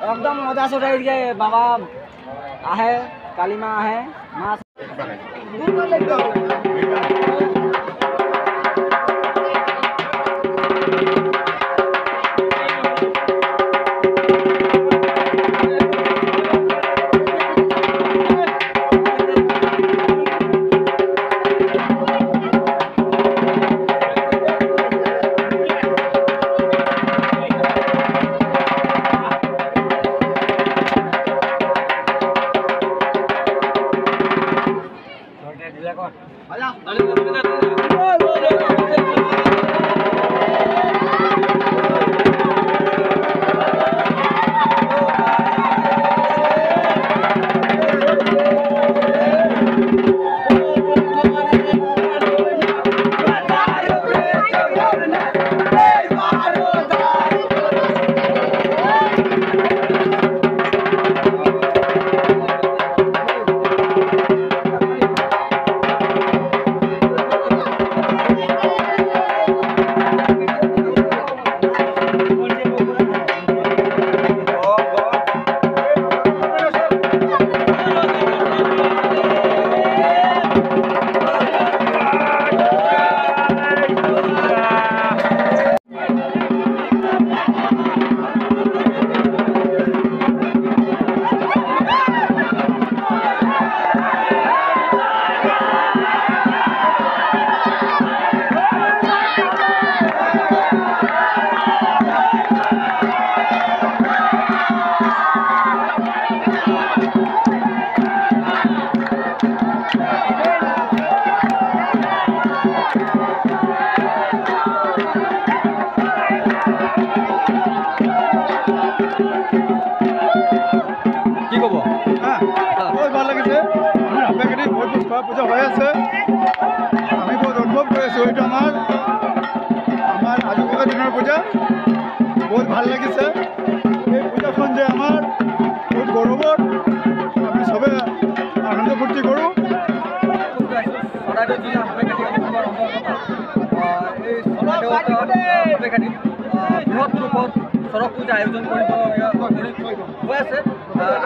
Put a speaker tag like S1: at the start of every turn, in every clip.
S1: एकदम मजा से रह गए बाबा आहे काली माँ आहे माँ
S2: পূজা হৈ আছে আমি বহুত অনুভৱ কৰি আছোঁ এইটো আমাৰ আজুককা দিনৰ পূজা বহুত ভাল লাগিছে এই পূজাখন যে আমাৰ বহুত গৌৰৱৰ আমি চবে আনন্দ ফূৰ্তি কৰোঁ
S1: বৃহৎ ৰূপত চৰক পূজা আয়োজন হৈ আছে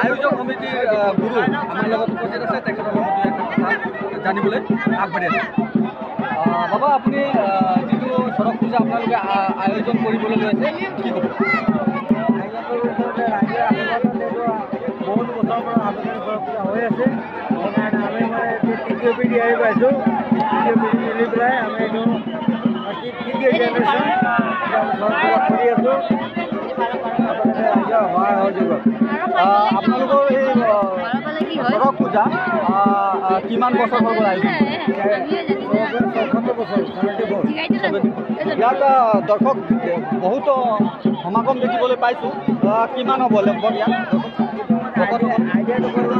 S1: আয়োজক সমিতিৰ গুৰু আমাৰ লগত উপস্থিত আছে তেখেতৰ লগত জানিবলৈ আগবাঢ়ি আছে বাবা আপুনি যিটো চৰক পূজা আপোনালোকে আয়োজন কৰিবলৈ লৈছে কি ক'ব
S3: বহুত বছৰৰ পৰা আবেদন চৰক পূজা হৈ আছে সেইকাৰণে আমি মানে তৃতীয় পিঢ়ি আহি পাইছোঁ তৃতীয় পিঢ়ি মিলি পেলাই আমি এইটো তৃতীয় জেনেৰেশ্যন চৰক পূজা কৰি আছোঁ
S1: আপোনালোকৰ এই চৰক পূজা কিমান বছৰ হৈ গ'ল ইয়াত দৰ্শক বহুত সমাগম দেখিবলৈ পাইছোঁ কিমান হ'ব লগভগ ইয়াত
S3: আইডিয়াটো কৰিব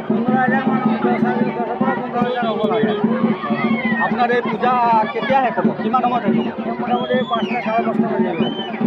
S3: 15,000 মান 10,000 পৰা 15,000 হ'ব লাগে
S1: আপোনাৰ এই পূজা কেতিয়া শেষ হ'ব কিমান সময়ত শেষ হ'ব
S3: মোটামুটি 5টা 5:30 বাজিব